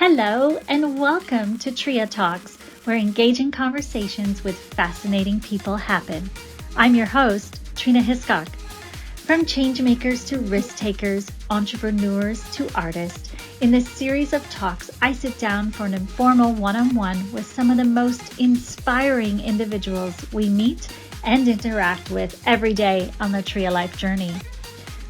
Hello, and welcome to TRIA Talks, where engaging conversations with fascinating people happen. I'm your host, Trina Hiscock. From changemakers to risk takers, entrepreneurs to artists, in this series of talks, I sit down for an informal one-on-one with some of the most inspiring individuals we meet and interact with every day on the TRIA life journey.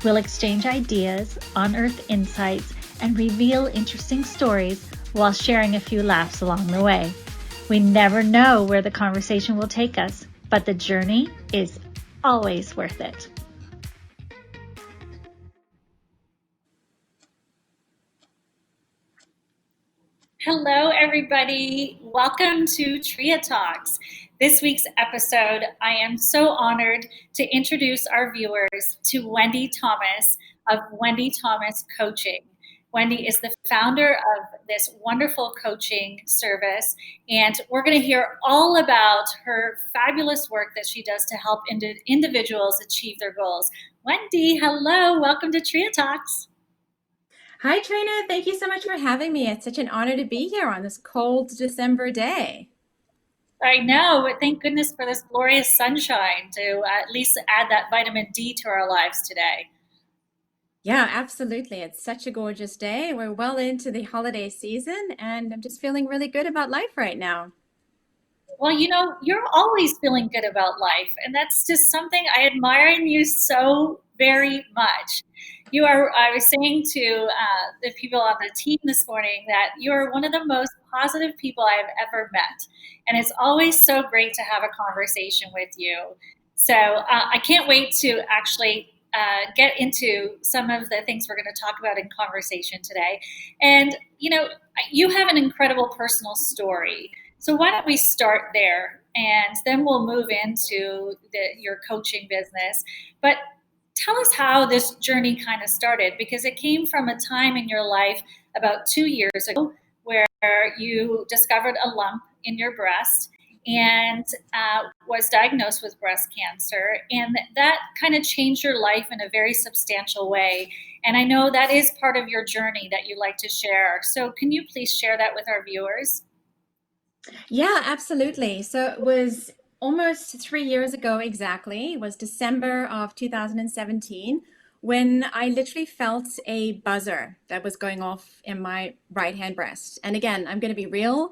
We'll exchange ideas, unearth insights, and reveal interesting stories while sharing a few laughs along the way. We never know where the conversation will take us, but the journey is always worth it. Hello, everybody. Welcome to TRIA Talks. This week's episode, I am so honored to introduce our viewers to Wendy Thomas of Wendy Thomas Coaching. Wendy is the founder of this wonderful coaching service, and we're going to hear all about her fabulous work that she does to help individuals achieve their goals. Wendy, hello. Welcome to TRIA Talks. Hi, Trina. Thank you so much for having me. It's such an honor to be here on this cold December day. I know, but thank goodness for this glorious sunshine to at least add that vitamin D to our lives today. Yeah, absolutely. It's such a gorgeous day. We're well into the holiday season, and I'm just feeling really good about life right now. Well, you know, you're always feeling good about life, and that's just something I admire in you so very much. I was saying to the people on the team this morning that you're one of the most positive people I've ever met. And it's always so great to have a conversation with you. So I can't wait to actually get into some of the things we're going to talk about in conversation today. And, you know, you have an incredible personal story. So why don't we start there, and then we'll move into your coaching business. But tell us how this journey kind of started, because it came from a time in your life about 2 years ago where you discovered a lump in your breast and was diagnosed with breast cancer. And that kind of changed your life in a very substantial way. And I know that is part of your journey that you like to share. So can you please share that with our viewers? Yeah, absolutely. So it was almost 3 years ago exactly. It was December of 2017 when I literally felt a buzzer that was going off in my right hand breast. And again, I'm going to be real,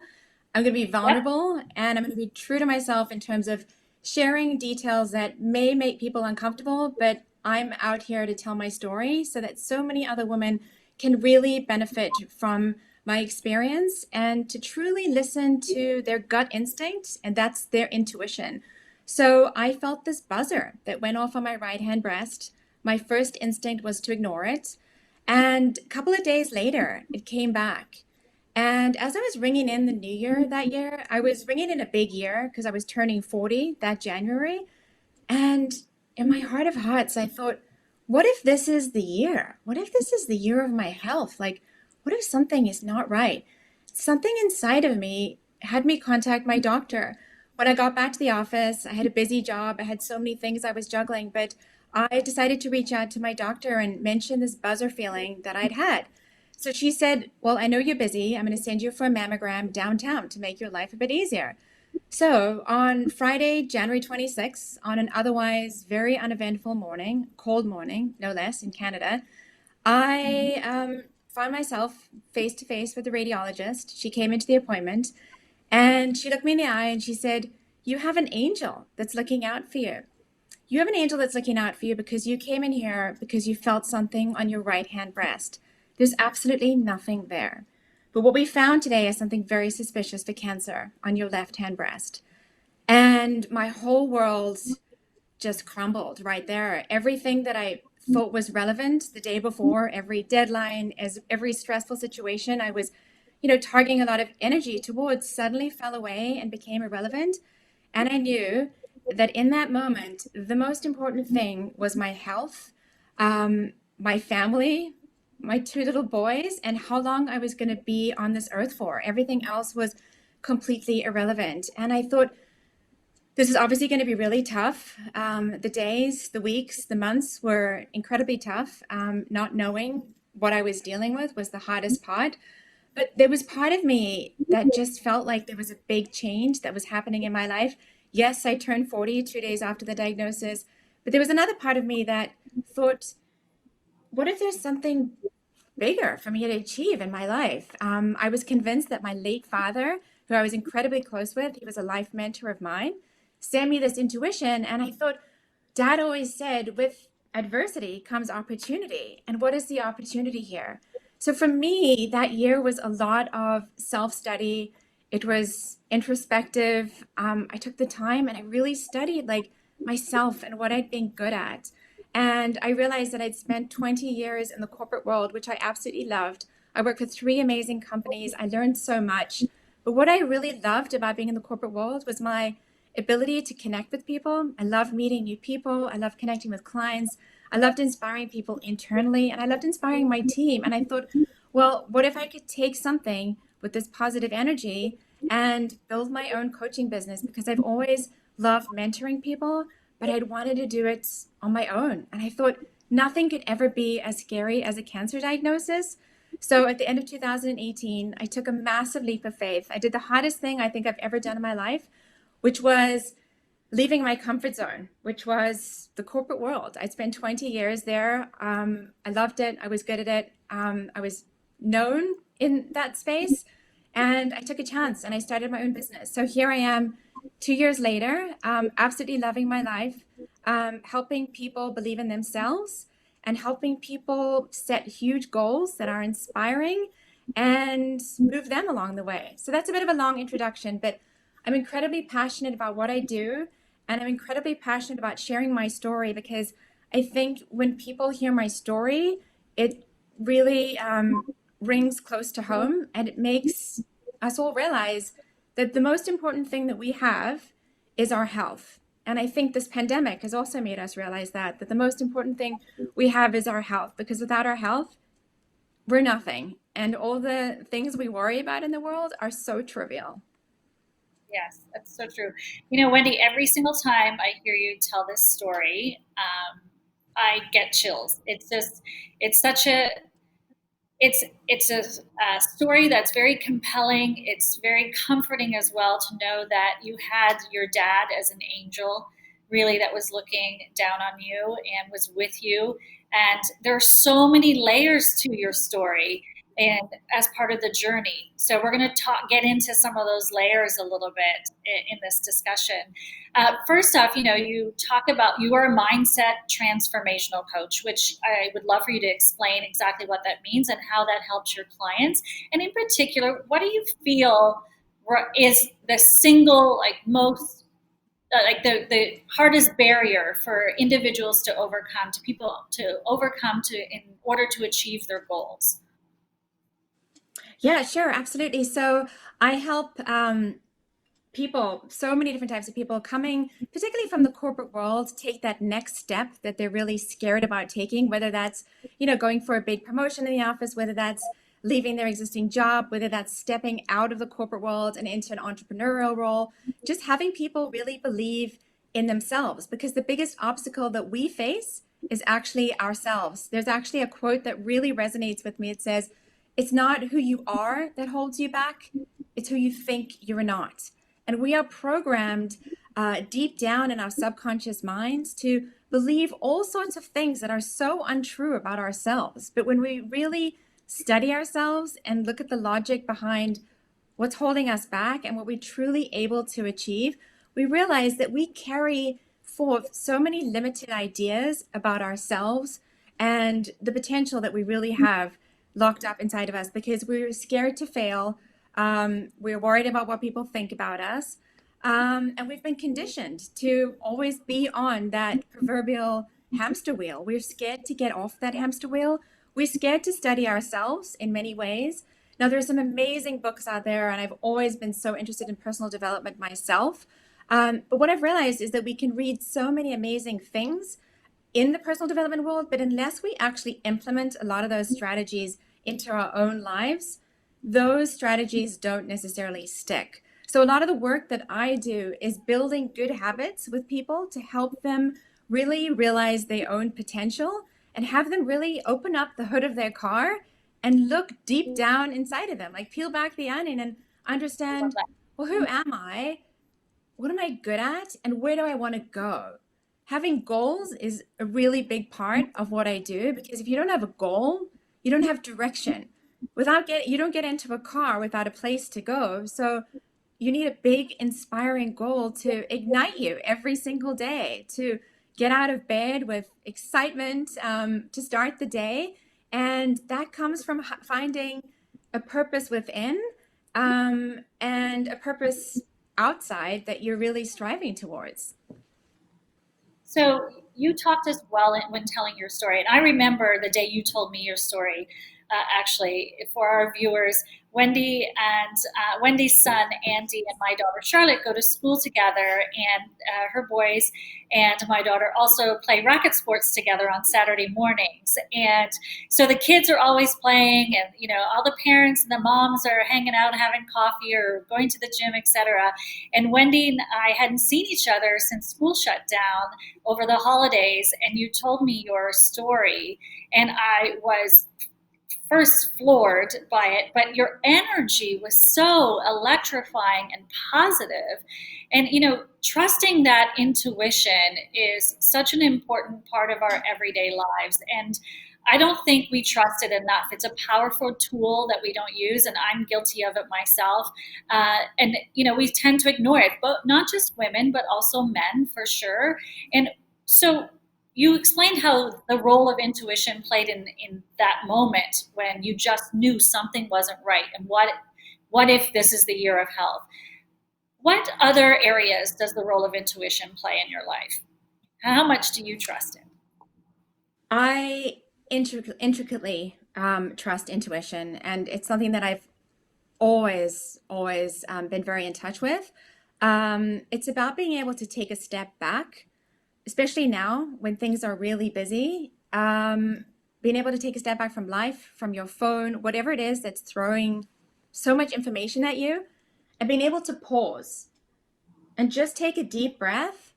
I'm going to be Yep. vulnerable, and I'm going to be true to myself in terms of sharing details that may make people uncomfortable, but I'm out here to tell my story so that so many other women can really benefit from my experience and to truly listen to their gut instinct, and that's their intuition. So I felt this buzzer that went off on my right hand breast. My first instinct was to ignore it. And a couple of days later, it came back. And as I was ringing in the new year that year, I was ringing in a big year because I was turning 40 that January. And in my heart of hearts, I thought, what if this is the year? What if this is the year of my health? Like, what if something is not right? Something inside of me had me contact my doctor. When I got back to the office, I had a busy job. I had so many things I was juggling, but I decided to reach out to my doctor and mention this buzzer feeling that I'd had. So she said, well, I know you're busy. I'm going to send you for a mammogram downtown to make your life a bit easier. So on Friday, January 26th, on an otherwise very uneventful morning, cold morning, no less, in Canada, I found myself face to face with the radiologist. She came into the appointment and she looked me in the eye and she said, you have an angel that's looking out for you. You have an angel that's looking out for you because you came in here because you felt something on your right hand breast. There's absolutely nothing there. But what we found today is something very suspicious for cancer on your left hand breast. And my whole world just crumbled right there. Everything that I thought was relevant the day before, every deadline, as every stressful situation I was, targeting a lot of energy towards suddenly fell away and became irrelevant. And I knew that in that moment, the most important thing was my health, my family, my two little boys, and how long I was going to be on this earth for. Everything else was completely irrelevant. And I thought, this is obviously going to be really tough. The days, the weeks, the months were incredibly tough. Not knowing what I was dealing with was the hardest part. But there was part of me that just felt like there was a big change that was happening in my life. Yes, I turned 40 2 days after the diagnosis, but there was another part of me that thought, what if there's something bigger for me to achieve in my life? I was convinced that my late father, who I was incredibly close with, he was a life mentor of mine, sent me this intuition. And I thought, Dad always said, with adversity comes opportunity. And what is the opportunity here? So for me, that year was a lot of self study. It was introspective. I took the time and I really studied like myself and what I'd been good at. And I realized that I'd spent 20 years in the corporate world, which I absolutely loved. I worked with three amazing companies. I learned so much. But what I really loved about being in the corporate world was my ability to connect with people. I love meeting new people. I love connecting with clients. I loved inspiring people internally and I loved inspiring my team. And I thought, well, what if I could take something with this positive energy and build my own coaching business? Because I've always loved mentoring people, but I'd wanted to do it on my own. And I thought nothing could ever be as scary as a cancer diagnosis. So at the end of 2018, I took a massive leap of faith. I did the hardest thing I think I've ever done in my life, which was leaving my comfort zone, which was the corporate world. I'd spent 20 years there. I loved it. I was good at it. I was known in that space. And I took a chance and I started my own business. So here I am 2 years later, absolutely loving my life, helping people believe in themselves and helping people set huge goals that are inspiring and move them along the way. So that's a bit of a long introduction, but I'm incredibly passionate about what I do. And I'm incredibly passionate about sharing my story because I think when people hear my story, it really rings close to home and it makes us all realize that the most important thing that we have is our health. And I think this pandemic has also made us realize that the most important thing we have is our health, because without our health, we're nothing. And all the things we worry about in the world are so trivial. Yes, that's so true. You know, Wendy, every single time I hear you tell this story, I get chills. It's just, it's such a, it's a story that's very compelling. It's very comforting as well to know that you had your dad as an angel, really, that was looking down on you and was with you. And there are so many layers to your story and as part of the journey. So we're going to get into some of those layers a little bit in this discussion. First off, you know, you talk about you are a mindset transformational coach, which I would love for you to explain exactly what that means and how that helps your clients. And in particular, what do you feel is the single, like most, like the hardest barrier for individuals to overcome, to people to overcome to in order to achieve their goals? Yeah, sure, absolutely. So I help people, so many different types of people coming, particularly from the corporate world, take that next step that they're really scared about taking, whether that's, going for a big promotion in the office, whether that's leaving their existing job, whether that's stepping out of the corporate world and into an entrepreneurial role, just having people really believe in themselves, because the biggest obstacle that we face is actually ourselves. There's actually a quote that really resonates with me. It says, it's not who you are that holds you back, it's who you think you're not. And we are programmed deep down in our subconscious minds to believe all sorts of things that are so untrue about ourselves. But when we really study ourselves and look at the logic behind what's holding us back and what we're truly able to achieve, we realize that we carry forth so many limited ideas about ourselves and the potential that we really have locked up inside of us because we're scared to fail. We're worried about what people think about us. And we've been conditioned to always be on that proverbial hamster wheel. We're scared to get off that hamster wheel. We're scared to study ourselves in many ways. Now, there's some amazing books out there, and I've always been so interested in personal development myself. But what I've realized is that we can read so many amazing things in the personal development world, but unless we actually implement a lot of those strategies into our own lives, those strategies don't necessarily stick. So a lot of the work that I do is building good habits with people to help them really realize their own potential and have them really open up the hood of their car and look deep down inside of them, like peel back the onion and I love understand, that. well, who am I? What am I good at? And where do I want to go? Having goals is a really big part of what I do, because if you don't have a goal, you don't have direction. You don't get into a car without a place to go. So you need a big, inspiring goal to ignite you every single day, to get out of bed with excitement, to start the day. And that comes from finding a purpose within, and a purpose outside that you're really striving towards. So you talked as well when telling your story, and I remember the day you told me your story. Actually, for our viewers, Wendy's son Andy and my daughter Charlotte go to school together, and her boys and my daughter also play racket sports together on Saturday mornings. And so the kids are always playing, and all the parents and the moms are hanging out, having coffee, or going to the gym, etc. And Wendy and I hadn't seen each other since school shut down over the holidays, and you told me your story, and I was first floored by it, but your energy was so electrifying and positive. And trusting that intuition is such an important part of our everyday lives, and I don't think we trust it enough. It's a powerful tool that we don't use, and I'm guilty of it myself. And we tend to ignore it, but not just women, but also men for sure. And so you explained how the role of intuition played in that moment when you just knew something wasn't right, and what if this is the year of health. What other areas does the role of intuition play in your life? How much do you trust it? I intricately trust intuition, and it's something that I've always been very in touch with. It's about being able to take a step back, especially now when things are really busy. Being able to take a step back from life, from your phone, whatever it is that's throwing so much information at you, and being able to pause and just take a deep breath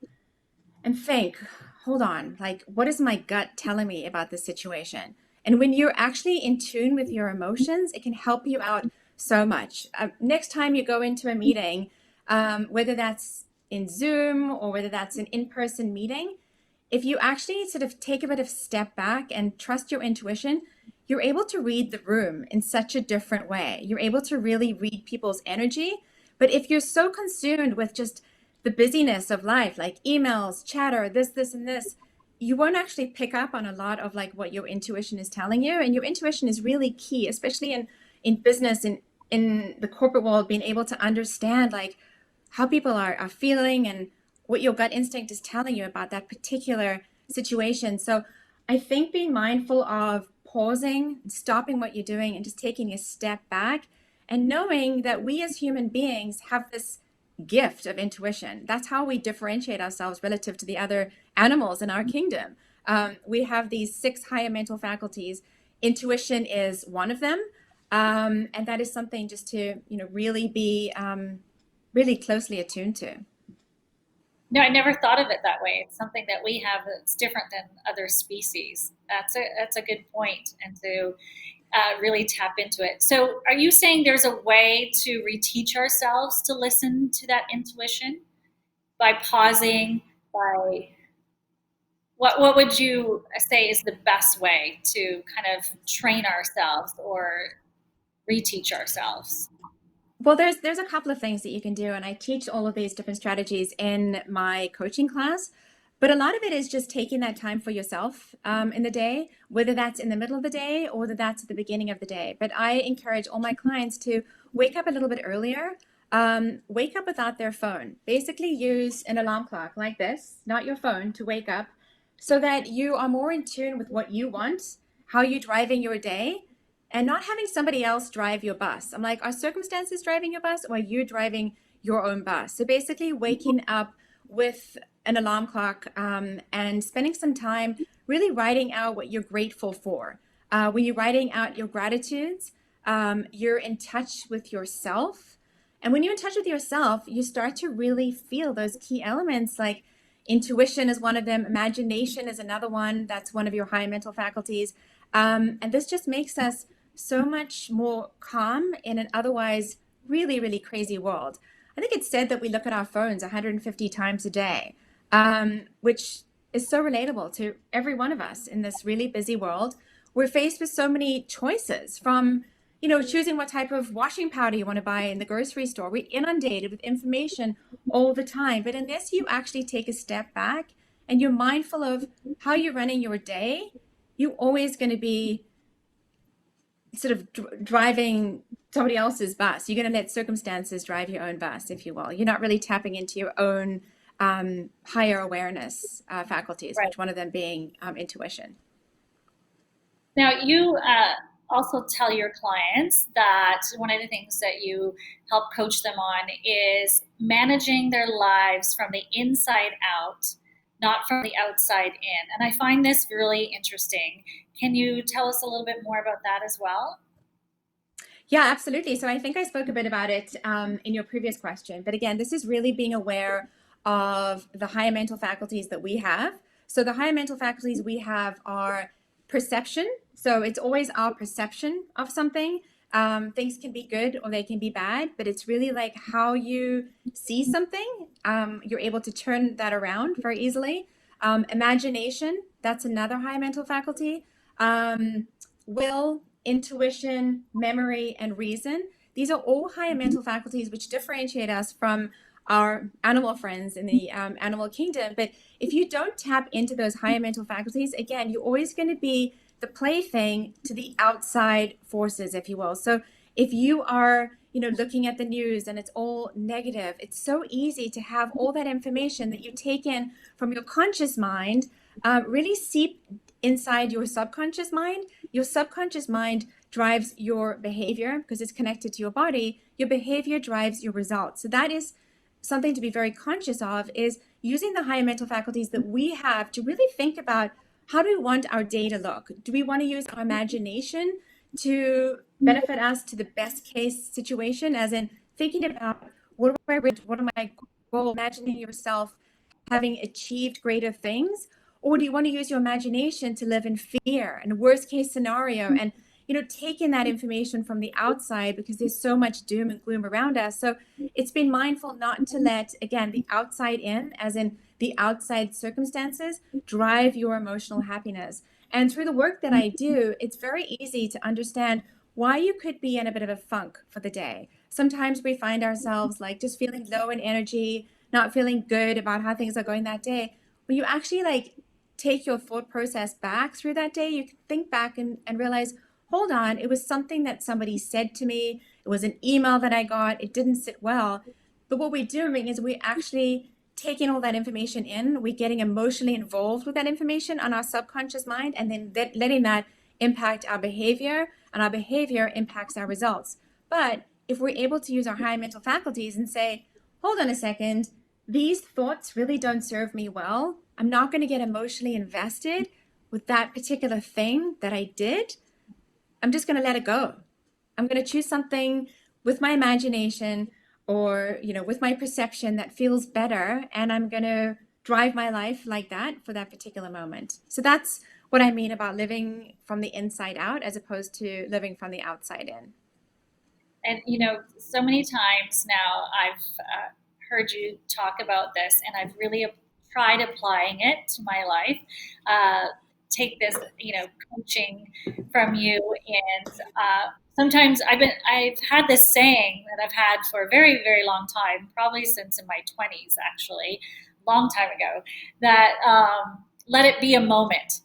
and think, hold on, like, what is my gut telling me about this situation? And when you're actually in tune with your emotions, it can help you out so much. Next time you go into a meeting, whether that's in Zoom or whether that's an in-person meeting, if you actually sort of take a bit of step back and trust your intuition, you're able to read the room in such a different way. You're able to really read people's energy. But if you're so consumed with just the busyness of life, like emails, chatter, this, and this, you won't actually pick up on a lot of like what your intuition is telling you. And your intuition is really key, especially in business and in the corporate world, being able to understand like how people are feeling and what your gut instinct is telling you about that particular situation. So I think being mindful of pausing, stopping what you're doing, and just taking a step back, and knowing that we as human beings have this gift of intuition. That's how we differentiate ourselves relative to the other animals in our kingdom. We have these 6 higher mental faculties. Intuition is one of them. And that is something just to, really be really closely attuned to. No, I never thought of it that way. It's something that we have that's different than other species. That's a good point, and to really tap into it. So, are you saying there's a way to reteach ourselves to listen to that intuition by pausing? By what would you say is the best way to kind of train ourselves or reteach ourselves? Well, there's a couple of things that you can do, and I teach all of these different strategies in my coaching class. But a lot of it is just taking that time for yourself in the day, whether that's in the middle of the day or whether that's at the beginning of the day. But I encourage all my clients to wake up a little bit earlier, wake up without their phone. Basically, use an alarm clock like this, not your phone, to wake up, so that you are more in tune with what you want, how you're driving your day, and not having somebody else drive your bus. I'm like, are circumstances driving your bus, or are you driving your own bus? So basically, waking up with an alarm clock, and spending some time really writing out what you're grateful for. When you're writing out your gratitudes, you're in touch with yourself. And when you're in touch with yourself, you start to really feel those key elements, like intuition is one of them, imagination is another one. That's one of your high mental faculties. And this just makes us so much more calm in an otherwise really, really crazy world. I think it's said that we look at our phones 150 times a day, which is so relatable to every one of us in this really busy world. We're faced with so many choices from, choosing what type of washing powder you want to buy in the grocery store. We're inundated with information all the time. But unless you actually take a step back and you're mindful of how you're running your day, you're always going to be sort of driving somebody else's bus. You're going to let circumstances drive your own bus, if you will. You're not really tapping into your own higher awareness faculties, Right. which one of them being intuition. Now, you also tell your clients that one of the things that you help coach them on is managing their lives from the inside out, not from the outside in. And I find this really interesting. Can you tell us a little bit more about that as well? Yeah, absolutely. So I think I spoke a bit about it in your previous question. But again, this is really being aware of the higher mental faculties that we have. So the higher mental faculties we have are perception. So it's always our perception of something. Things can be good or they can be bad, but it's really like how you see something. You're able to turn that around very easily. Imagination, that's another high mental faculty. Will, intuition, memory, and reason. These are all higher mental faculties which differentiate us from our animal friends in the animal kingdom. But if you don't tap into those higher mental faculties, again, you're always going to be the plaything to the outside forces, if you will. So if you are, looking at the news and it's all negative, it's so easy to have all that information that you take in from your conscious mind really seep inside your subconscious mind. Your subconscious mind drives your behavior because it's connected to your body. Your behavior drives your results. So that is something to be very conscious of, is using the higher mental faculties that we have to really think about, how do we want our day to look? Do we want to use our imagination to benefit us to the best case situation, as in thinking about what am I goal, imagining yourself having achieved greater things? Or do you want to use your imagination to live in fear and worst case scenario, and taking that information from the outside, because there's so much doom and gloom around us? So it's been mindful not to let, again, the outside in, as in the outside circumstances, drive your emotional happiness. And through the work that I do, it's very easy to understand why you could be in a bit of a funk for the day. Sometimes we find ourselves like just feeling low in energy, not feeling good about how things are going that day. When you actually like take your thought process back through that day, you can think back and realize, hold on, it was something that somebody said to me. It was an email that I got. It didn't sit well. But what we're doing is we're actually taking all that information in. We're getting emotionally involved with that information on our subconscious mind, and then letting that impact our behavior, and our behavior impacts our results. But if we're able to use our high mental faculties and say, hold on a second, these thoughts really don't serve me well. I'm not going to get emotionally invested with that particular thing that I did. I'm just going to let it go. I'm going to choose something with my imagination, or, with my perception that feels better. And I'm going to drive my life like that for that particular moment. So that's what I mean about living from the inside out as opposed to living from the outside in. And so many times now I've heard you talk about this, and I've really tried applying it to my life. Take this, coaching from you, and sometimes I've had this saying that I've had for a very, very long time, probably since in my 20s, actually, long time ago, that let it be a moment.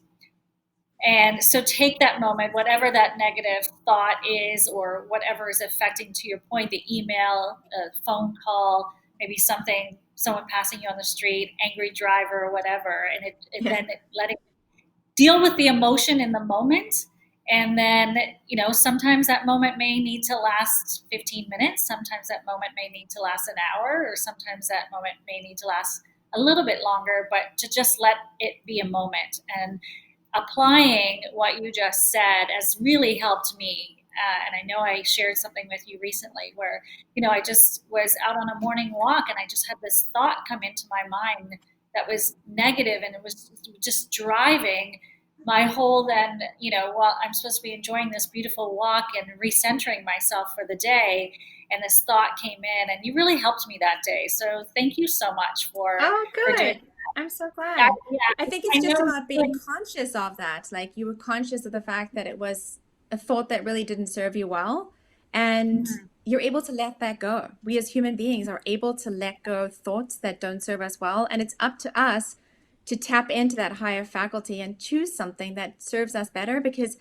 And so take that moment, whatever that negative thought is, or whatever is affecting, to your point, the email, a phone call, maybe someone passing you on the street, angry driver or whatever, and Yeah. then letting deal with the emotion in the moment. And then, sometimes that moment may need to last 15 minutes. Sometimes that moment may need to last an hour, or sometimes that moment may need to last a little bit longer, but to just let it be a moment. And applying what you just said has really helped me. And I know I shared something with you recently where, I just was out on a morning walk and I just had this thought come into my mind that was negative, and it was just driving my whole then, well, I'm supposed to be enjoying this beautiful walk and recentering myself for the day. And this thought came in, and you really helped me that day. So thank you so much Oh, for doing good. I'm so that. glad. I Yeah, think it's I just know. about being conscious of that. Like you were conscious of the fact that it was a thought that really didn't serve you well, and Mhm. you're able to let that go. We as human beings are able to let go of thoughts that don't serve us well, and it's up to us to tap into that higher faculty and choose something that serves us better because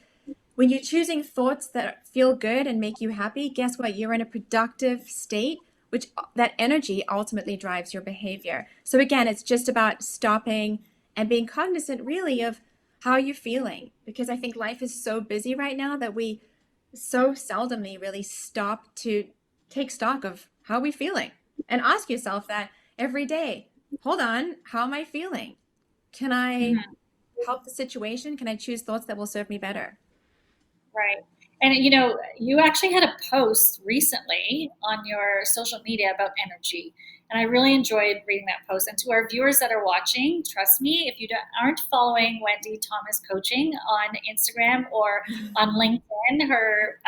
when you're choosing thoughts that feel good and make you happy, guess what? You're in a productive state, which that energy ultimately drives your behavior. So again, it's just about stopping and being cognizant really of how you're feeling because I think life is so busy right now that we so seldomly really stop to take stock of how we're feeling and ask yourself that every day. Hold on, how am I feeling? Can I Mhm. help the situation? Can I choose thoughts that will serve me better? Right. And you actually had a post recently on your social media about energy. And I really enjoyed reading that post. And to our viewers that are watching, trust me, if you aren't following Wendy Thomas Coaching on Instagram or on LinkedIn, her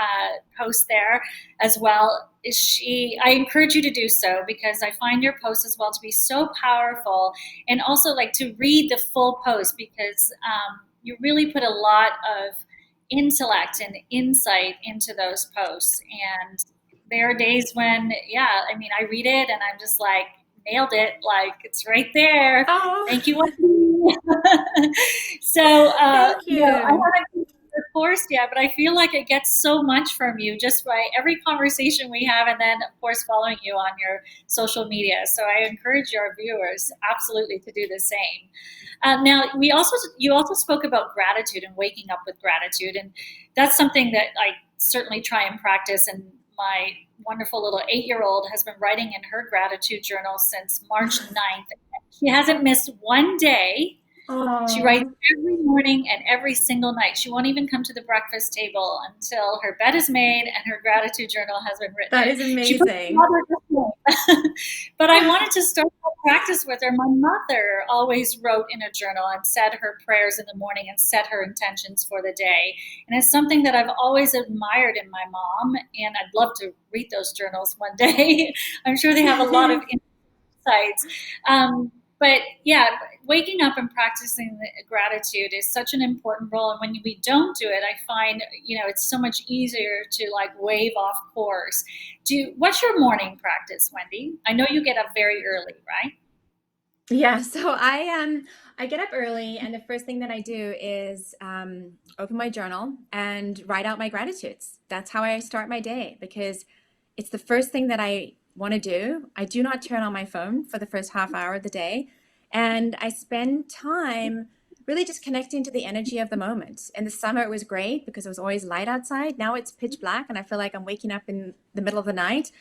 post there as well, I encourage you to do so because I find your post as well to be so powerful. And also like to read the full post because you really put a lot of intellect and insight into those posts. And there are days when, yeah, I mean, I read it and I'm just like, nailed it. Like, it's right there. Oh, Thank you, Wendy. So, thank I you. haven't taken the course yet, but I feel like it gets so much from you just by every conversation we have, and then, of course, following you on your social media. So I encourage your viewers absolutely to do the same. Now, you also spoke about gratitude and waking up with gratitude, and that's something that I certainly try and practice. And my wonderful little 8-year-old has been writing in her gratitude journal since March 9th. She hasn't missed one day. She writes Oh, every morning and every single night. She won't even come to the breakfast table until her bed is made and her gratitude journal has been written that in. is She puts her amazing. mother to sleep. But I wanted to start that practice with her. My mother always wrote in a journal and said her prayers in the morning and set her intentions for the day. And it's something that I've always admired in my mom. And I'd love to read those journals one day. I'm sure they have a lot of insights. But yeah, waking up and practicing the gratitude is such an important role. And when we don't do it, I find it's so much easier to like wave off course. What's your morning practice, Wendy? I know you get up very early, right? Yeah, so I get up early and the first thing that I do is open my journal and write out my gratitudes. That's how I start my day because it's the first thing that I want to do. I do not turn on my phone for the first half hour of the day, and I spend time really just connecting to the energy of the moment. In the summer, it was great because it was always light outside. Now it's pitch black, and I feel like I'm waking up in the middle of the night.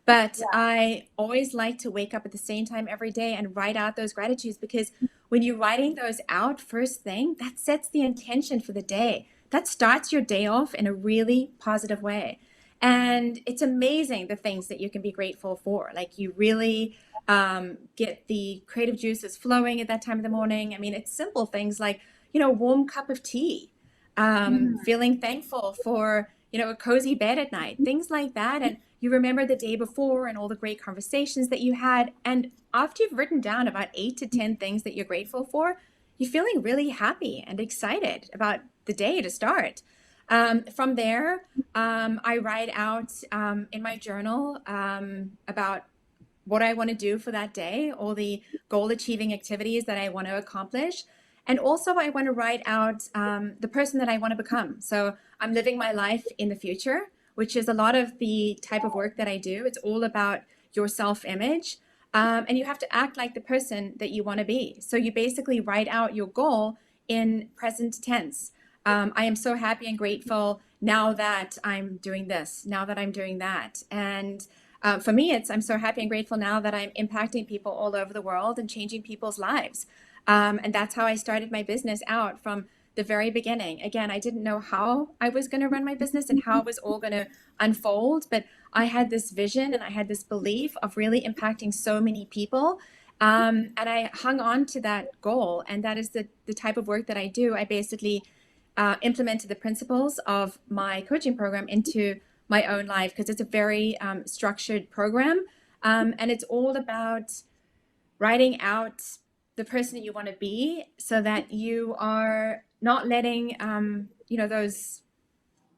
But Yeah. I always like to wake up at the same time every day and write out those gratitudes because when you're writing those out first thing, that sets the intention for the day. That starts your day off in a really positive way. And it's amazing the things that you can be grateful for. Like you really get the creative juices flowing at that time of the morning. I mean, it's simple things like, warm cup of tea, Mhm. feeling thankful for, a cozy bed at night, things like that. And you remember the day before and all the great conversations that you had. And after you've written down about 8 to 10 things that you're grateful for, you're feeling really happy and excited about the day to start. From there, I write out in my journal about what I want to do for that day, all the goal achieving activities that I want to accomplish. And also, I want to write out the person that I want to become. So I'm living my life in the future, which is a lot of the type of work that I do. It's all about your self image. And you have to act like the person that you want to be. So you basically write out your goal in present tense. I am so happy and grateful now that I'm doing this, now that I'm doing that. And for me, I'm so happy and grateful now that I'm impacting people all over the world and changing people's lives. And that's how I started my business out from the very beginning. Again, I didn't know how I was going to run my business and how it was all going to unfold, but I had this vision and I had this belief of really impacting so many people. And I hung on to that goal. And that is the type of work that I do. I basically implemented the principles of my coaching program into my own life because it's a very structured program. And it's all about writing out the person that you want to be so that you are not letting, those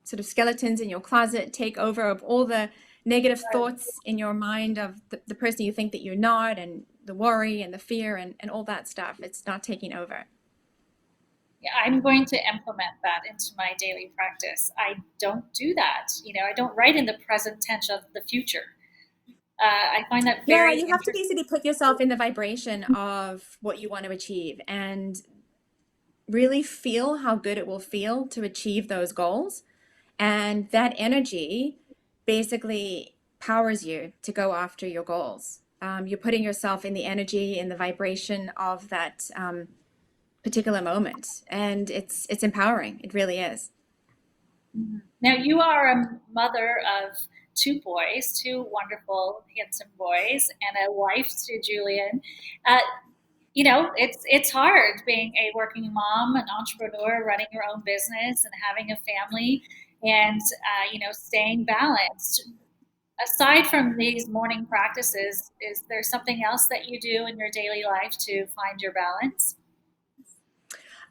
sort of skeletons in your closet take over of all the negative thoughts in your mind of the person you think that you're not, and the worry and the fear and all that stuff. It's not taking over. Yeah, I'm going to implement that into my daily practice. I don't do that. I don't write in the present tense of the future. I find that Yeah, very you have to interesting. basically put yourself in the vibration of what you want to achieve and really feel how good it will feel to achieve those goals. And that energy basically powers you to go after your goals. You're putting yourself in the energy, in the vibration of that particular moment, and it's empowering. It really is. Now, you are a mother of two boys, two wonderful, handsome boys, and a wife to Julian. Uh, it's hard being a working mom, an entrepreneur, running your own business, and having a family, and staying balanced. Aside from these morning practices, is there something else that you do in your daily life to find your balance?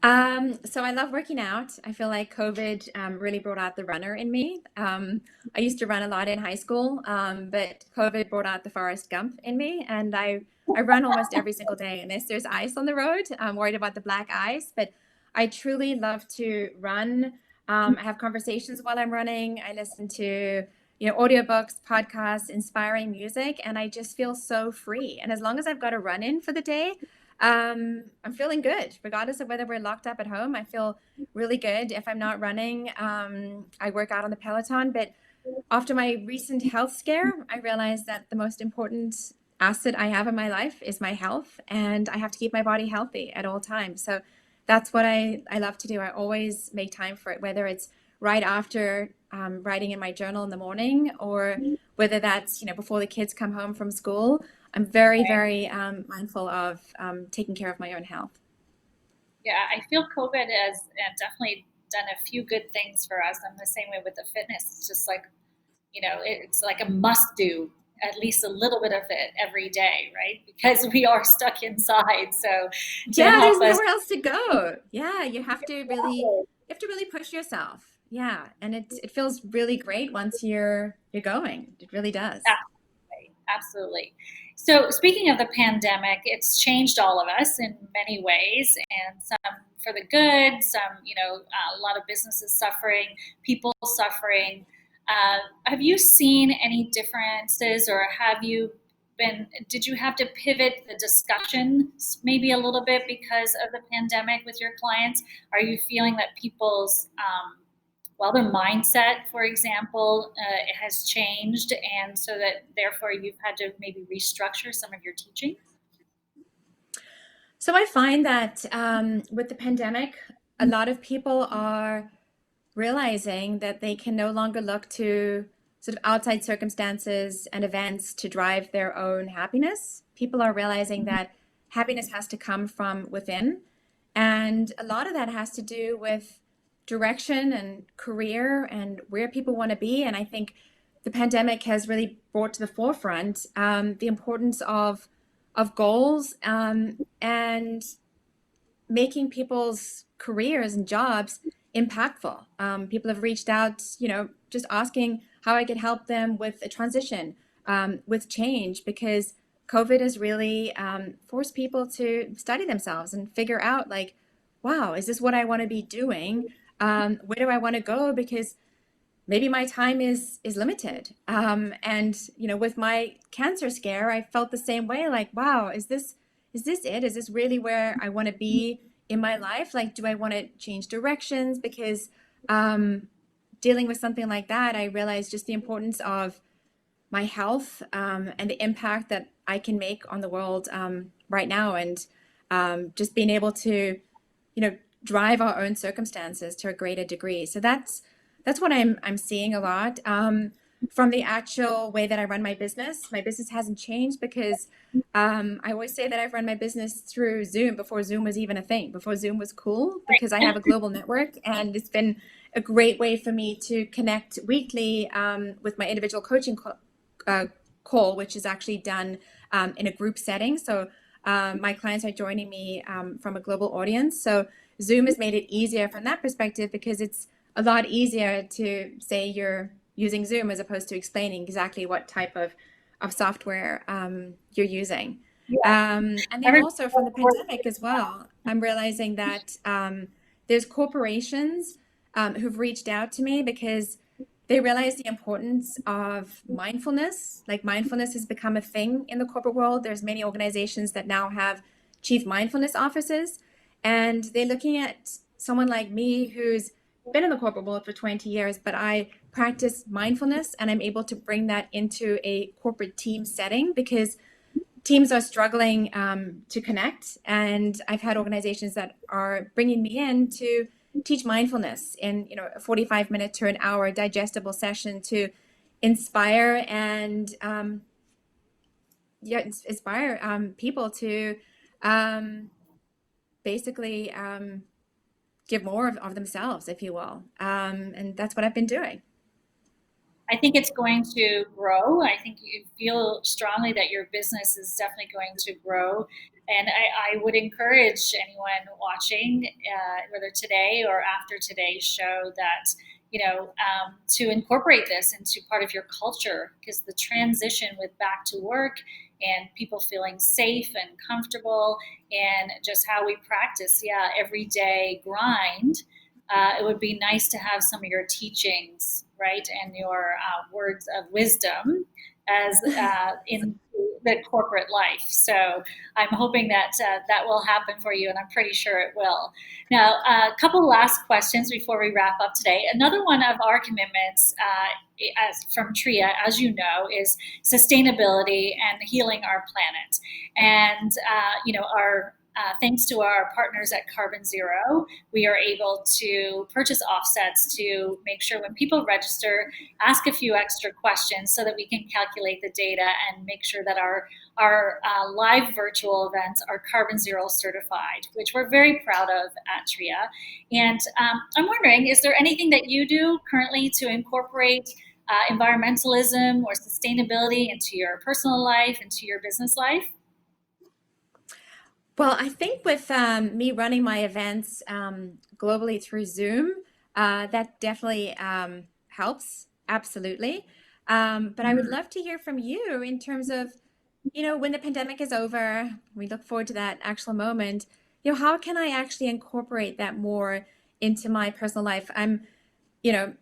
So I love working out. I feel like COVID really brought out the runner in me. I used to run a lot in high school, but COVID brought out the Forrest Gump in me, and I run almost every single day. Unless there's ice on the road, I'm worried about the black ice. But I truly love to run. I have conversations while I'm running. I listen to audiobooks, podcasts, inspiring music, and I just feel so free. And as long as I've got a run in for the day, I'm feeling good, regardless of whether we're locked up at home. I feel really good. If I'm not running, I work out on the Peloton. But after my recent health scare, I realized that the most important asset I have in my life is my health, and I have to keep my body healthy at all times. So that's what I love to do. I always make time for it, whether it's right after writing in my journal in the morning, or whether that's before the kids come home from school. I'm very, very mindful of taking care of my own health. Yeah, I feel COVID has definitely done a few good things for us. I'm the same way with the fitness. It's just like, it's like a must do, at least a little bit of it every day, right? Because we are stuck inside. So to Yeah, there's help us. nowhere else to go. Yeah, you have to really push yourself. Yeah, and it feels really great once you're going. It really does. Absolutely. So, speaking of the pandemic, it's changed all of us in many ways, and some for the good, some, a lot of businesses suffering, people suffering. Have you seen any differences, or did you have to pivot the discussions maybe a little bit because of the pandemic with your clients? Are you feeling that people's their mindset, for example, has changed, and so that therefore you've had to maybe restructure some of your teaching? So I find that with the pandemic, a lot of people are realizing that they can no longer look to sort of outside circumstances and events to drive their own happiness. People are realizing that happiness has to come from within. And a lot of that has to do with direction and career and where people want to be. And I think the pandemic has really brought to the forefront the importance of goals and making people's careers and jobs impactful. People have reached out, just asking how I could help them with a transition, with change, because COVID has really forced people to study themselves and figure out, like, wow, is this what I want to be doing? Where do I want to go? Because maybe my time is limited. And with my cancer scare, I felt the same way. Like, wow, is this it? Is this really where I want to be in my life? Like, do I want to change directions? Because dealing with something like that, I realized just the importance of my health and the impact that I can make on the world right now, and just being able to, you know, drive our own circumstances to a greater degree. So that's what I'm seeing a lot. from the actual way that I run my business hasn't changed because I always say that I've run my business through Zoom before Zoom was even a thing, before Zoom was cool, because I have a global network and it's been a great way for me to connect weekly with my individual coaching call, which is actually done in a group setting. So my clients are joining me from a global audience. So Zoom has made it easier from that perspective because it's a lot easier to say you're using Zoom as opposed to explaining exactly what type of software you're using. Yeah. And then Every also from the pandemic as well, I'm realizing that there's corporations who've reached out to me because they realize the importance of mindfulness. Like mindfulness has become a thing in the corporate world. There's many organizations that now have chief mindfulness officers, and they're looking at someone like me who's been in the corporate world for 20 years, but I practice mindfulness and I'm able to bring that into a corporate team setting because teams are struggling to connect. And I've had organizations that are bringing me in to teach mindfulness in, a 45-minute to an hour digestible session to inspire and inspire people to basically give more of themselves, if you will. And that's what I've been doing. I think it's going to grow. I think you feel strongly that your business is definitely going to grow. And I would encourage anyone watching, whether today or after today's show, that to incorporate this into part of your culture, because the transition with back to work and people feeling safe and comfortable and just how we practice, everyday grind, it would be nice to have some of your teachings, right, and your words of wisdom as in the corporate life. So I'm hoping that that will happen for you, and I'm pretty sure it will. Now, a couple last questions before we wrap up today. Another one of our commitments from TRIA, as you know, is sustainability and healing our planet. And, our thanks to our partners at Carbonzero, we are able to purchase offsets to make sure when people register, ask a few extra questions so that we can calculate the data and make sure that our live virtual events are Carbonzero certified, which we're very proud of at TRIA. And I'm wondering, is there anything that you do currently to incorporate environmentalism or sustainability into your personal life, into your business life? Well, I think with me running my events globally through Zoom, that definitely helps, absolutely. But I would love to hear from you in terms of, when the pandemic is over, we look forward to that actual moment, how can I actually incorporate that more into my personal life? I'm, you know,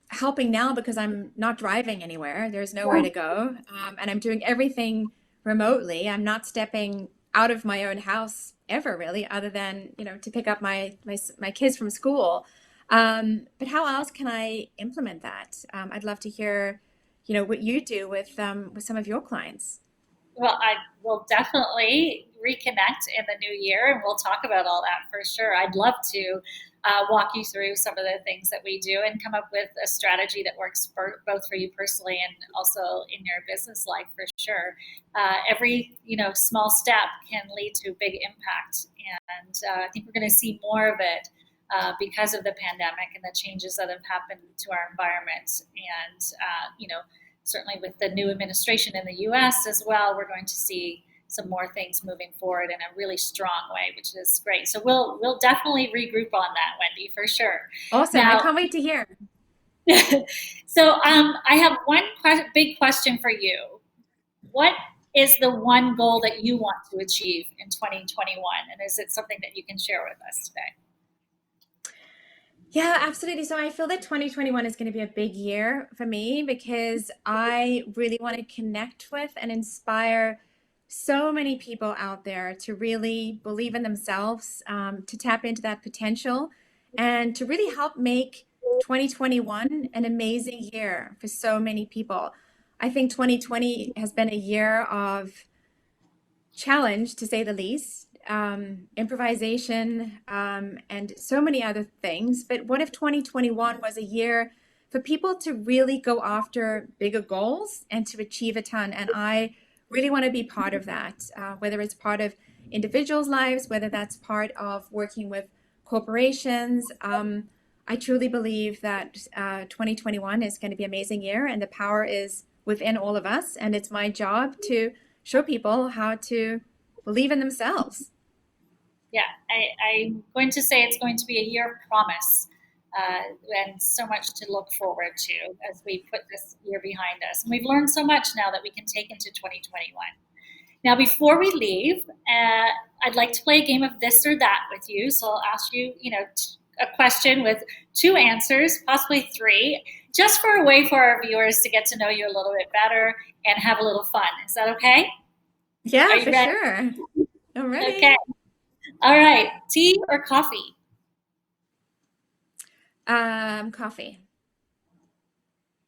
helping now because I'm not driving anywhere. There's nowhere to go. And I'm doing everything remotely. I'm not stepping out of my own house ever really, other than, to pick up my kids from school. But how else can I implement that? I'd love to hear, what you do with some of your clients. Well, I will definitely reconnect in the new year and we'll talk about all that for sure. I'd love to walk you through some of the things that we do and come up with a strategy that works both for you personally and also in your business life for sure. Every small step can lead to big impact, and I think we're going to see more of it because of the pandemic and the changes that have happened to our environment. And certainly with the new administration in the U.S. as well, we're going to see some more things moving forward in a really strong way, which is great. So we'll definitely regroup on that, Wendy, for sure. Awesome. I Now, can't wait to hear. so I have one big question for you. What is the one goal that you want to achieve in 2021, and is it something that you can share with us today? Yeah, absolutely. So I feel that 2021 is going to be a big year for me because I really want to connect with and inspire so many people out there to really believe in themselves, to tap into that potential, and to really help make 2021 an amazing year for so many people. I think 2020 has been a year of challenge, to say the least, improvisation, and so many other things. But what if 2021 was a year for people to really go after bigger goals and to achieve a ton. And I really want to be part of that, whether it's part of individuals' lives, whether that's part of working with corporations. I truly believe that 2021 is going to be an amazing year, and the power is within all of us. And it's my job to show people how to believe in themselves. Yeah, I'm going to say it's going to be a year of promise, and so much to look forward to as we put this year behind us. And we've learned so much now that we can take into 2021. Now, before we leave, I'd like to play a game of this or that with you. So I'll ask you, a question with two answers, possibly three, just for a way for our viewers to get to know you a little bit better and have a little fun. Is that okay? Are Yeah, you for ready? sure. I'm Okay. ready. All right. Tea or coffee? Coffee.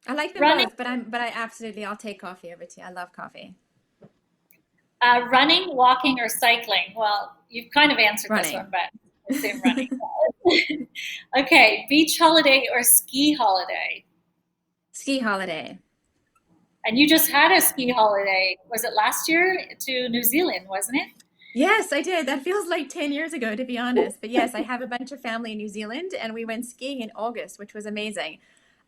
I like them Running, both, but I'll take coffee over tea. I love coffee. running, walking, or cycling? Well, you've kind of answered this one, Running. but I assume running. Okay. Beach holiday or ski holiday? Ski holiday. And you just had a ski holiday. Was it last year to New Zealand, wasn't it? Yes, I did. That feels like 10 years ago, to be honest. But yes, I have a bunch of family in New Zealand, and we went skiing in August, which was amazing.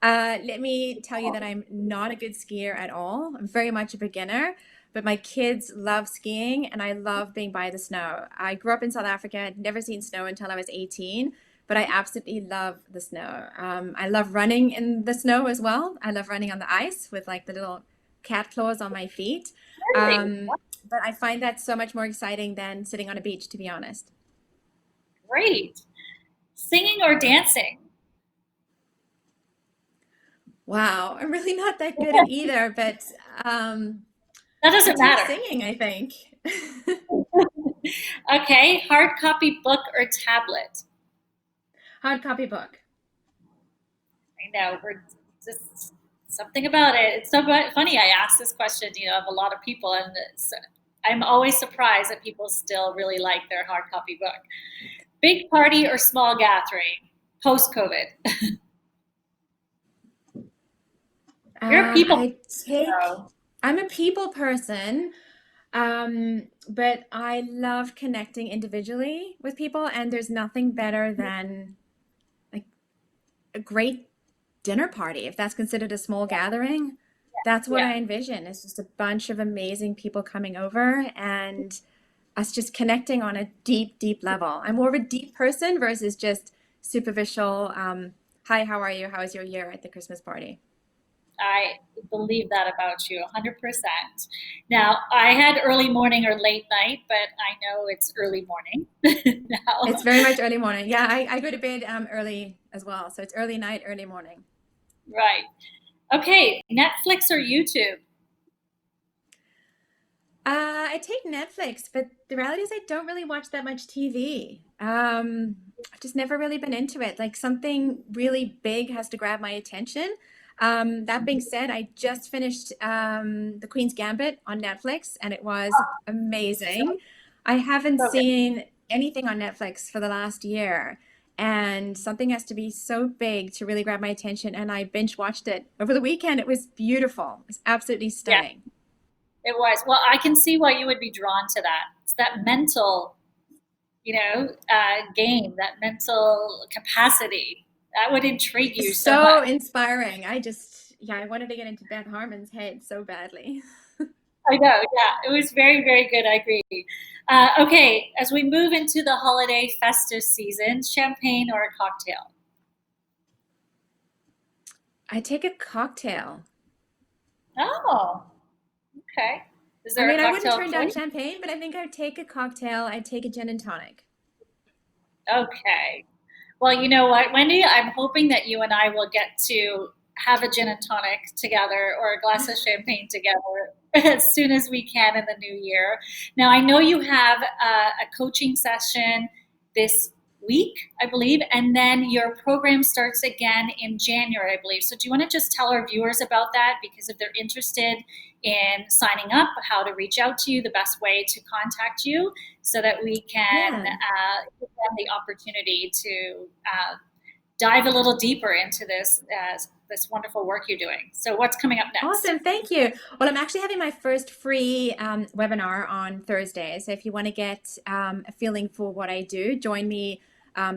Let me tell you that I'm not a good skier at all. I'm very much a beginner, but my kids love skiing, and I love being by the snow. I grew up in South Africa. I'd never seen snow until I was 18, but I absolutely love the snow. I love running in the snow as well. I love running on the ice with like the little cat claws on my feet. Really? Um, but I find that so much more exciting than sitting on a beach, to be honest. Great. Singing or dancing? Wow, I'm really not that good at either, but um, That I doesn't take matter. singing, I think. Okay, hard copy book or tablet? Hard copy book. I know, we're just something about it. It's so funny. I asked this question, of a lot of people, and I'm always surprised that people still really like their hard copy book. Big party or small gathering post COVID? You're a people I take, so I'm a people person, but I love connecting individually with people, and there's nothing better than like a great dinner party, if that's considered a small gathering. That's what yeah. I envision. It's just a bunch of amazing people coming over and us just connecting on a deep, deep level. I'm more of a deep person versus just superficial. Hi, how are you? How was your year at the Christmas party? I believe that about you 100%. Now, I had early morning or late night, but I know it's early morning now. It's very much early morning. Yeah, I go to bed early as well. So it's early night, early morning. Right. Okay, Netflix or YouTube? I take Netflix, but the reality is I don't really watch that much TV. I've just never really been into it. Like something really big has to grab my attention. That being said, I just finished The Queen's Gambit on Netflix, and it was So, amazing. I haven't so good. seen anything on Netflix for the last year, and something has to be so big to really grab my attention. And I binge watched it over the weekend. It was beautiful. It was absolutely Yeah, stunning. it was. Well, I can see why you would be drawn to that. It's that mental, game, that mental capacity. That would intrigue you so much. So inspiring. Yeah, I wanted to get into Beth Harmon's head so badly. I know, yeah, it was very, very good. I agree. Okay, as we move into the holiday festive season, champagne or a cocktail? I take a cocktail. Oh, okay. Is I there mean, a I wouldn't cocktail of turn down choice? champagne, but I think I'd take a cocktail. I'd take a gin and tonic. Okay. Well, you know what, Wendy? I'm hoping that you and I will get to have a gin and tonic together or a glass of champagne together as soon as we can in the new year. Now, I know you have a coaching session this week, I believe, and then your program starts again in January, I believe. So, do you want to just tell our viewers about that? Because if they're interested in signing up, how to reach out to you, the best way to contact you, so that we can Yeah. give them the opportunity to dive a little deeper into this wonderful work you're doing. So what's coming up next? Awesome, thank you. Well, I'm actually having my first free webinar on Thursday. So if you want to get a feeling for what I do, join me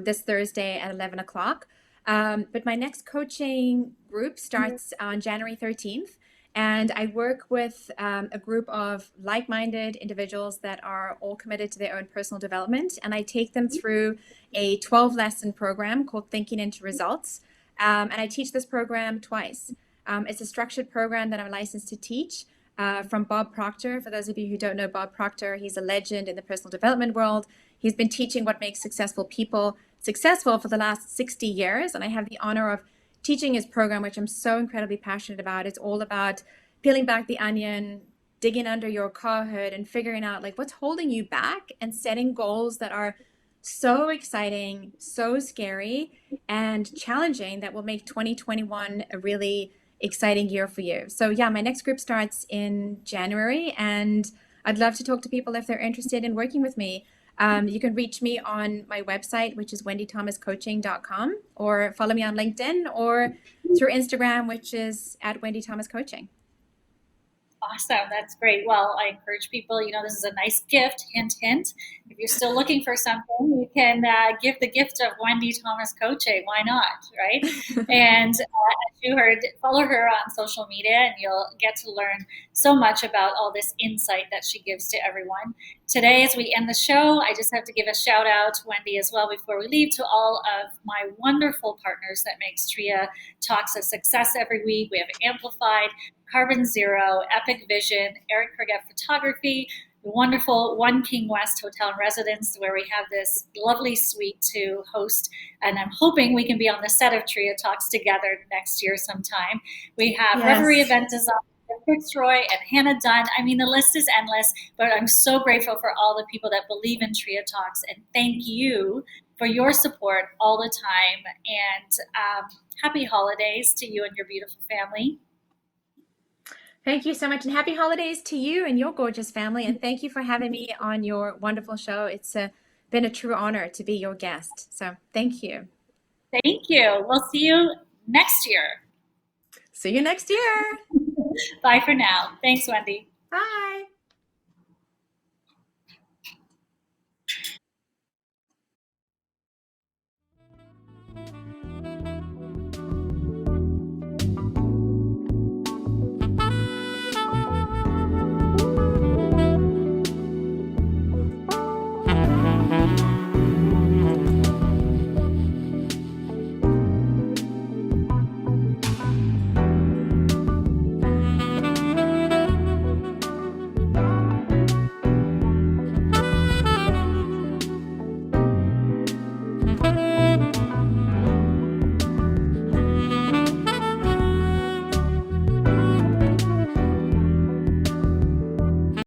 this Thursday at 11 o'clock. But my next coaching group starts on January 13th. And I work with a group of like-minded individuals that are all committed to their own personal development. And I take them through a 12-lesson program called Thinking into Results. And I teach this program twice. It's a structured program that I'm licensed to teach from Bob Proctor. For those of you who don't know Bob Proctor, he's a legend in the personal development world. He's been teaching what makes successful people successful for the last 60 years. And I have the honor of teaching his program, which I'm so incredibly passionate about. It's all about peeling back the onion, digging under your car hood and figuring out like what's holding you back and setting goals that are so exciting, so scary and challenging that will make 2021 a really exciting year for you. So yeah, my next group starts in January and I'd love to talk to people if they're interested in working with me. You can reach me on my website, which is wendythomascoaching.com, or follow me on LinkedIn or through Instagram, which is at Wendy Thomas Coaching. Awesome. That's great. Well, I encourage people, this is a nice gift, hint, hint. If you're still looking for something, you can give the gift of Wendy Thomas Coaching. Why not? Right. And as you heard, follow her on social media and you'll get to learn so much about all this insight that she gives to everyone. Today, as we end the show, I just have to give a shout out, Wendy, as well, before we leave, to all of my wonderful partners that makes TRIA Talks a success every week. We have Amplified, Carbonzero, Epic Vision, Eric Forget Photography, the wonderful One King West Hotel and Residence, where we have this lovely suite to host. And I'm hoping we can be on the set of TRIA Talks together next year sometime. We have Reverie Event Design, Fitzroy and Hannah Dunn. I mean, the list is endless, but I'm so grateful for all the people that believe in TRIA Talks. And thank you for your support all the time. And happy holidays to you and your beautiful family. Thank you so much, and happy holidays to you and your gorgeous family. And thank you for having me on your wonderful show. It's been a true honor to be your guest. So thank you. Thank you. We'll see you next year. See you next year. Bye for now. Thanks, Wendy. Bye.